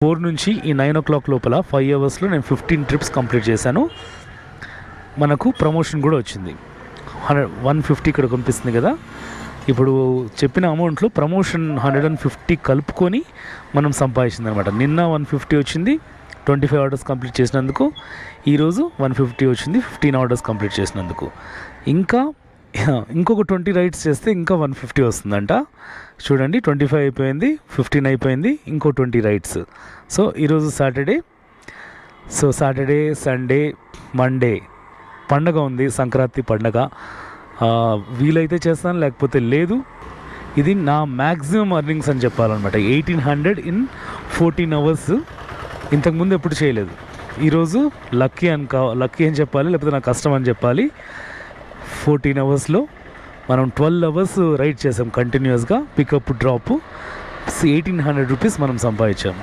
4 నుంచి ఈ 9 o'clock లోపల 5 అవర్స్లో నేను 15 ట్రిప్స్ కంప్లీట్ చేశాను. మనకు ప్రమోషన్ కూడా వచ్చింది. 150 ఇక్కడ కనిపిస్తుంది కదా. ఇప్పుడు చెప్పిన అమౌంట్లో ప్రమోషన్ 150 కలుపుకొని మనం సంపాదించింది అనమాట. నిన్న 150 వచ్చింది 25 ఆర్డర్స్ కంప్లీట్ చేసినందుకు. ఈరోజు 150 వచ్చింది 15 ఆర్డర్స్ కంప్లీట్ చేసినందుకు. ఇంకొక 20 రైడ్స్ చేస్తే ఇంకా 150 వస్తుందంట. చూడండి, 25 అయిపోయింది, 15 అయిపోయింది, ఇంకో 20 రైడ్స్. సో ఈరోజు Saturday. So Saturday, Sunday, Monday పండగ ఉంది, సంక్రాంతి పండగ. వీలైతే చేస్తాను, లేకపోతే లేదు. ఇది నా మ్యాక్సిమం అర్నింగ్స్ అని చెప్పాలన్నమాట. 1800 ఇన్ 14 అవర్స్. ఇంతకుముందు ఎప్పుడు చేయలేదు. ఈరోజు లక్కీ అని చెప్పాలి, లేకపోతే నా కష్టం అని చెప్పాలి. 14 అవర్స్లో మనం 12 అవర్స్ రైడ్ చేసాం కంటిన్యూస్గా, పికప్ డ్రాప్. 1800 రూపీస్ మనం సంపాదించాం.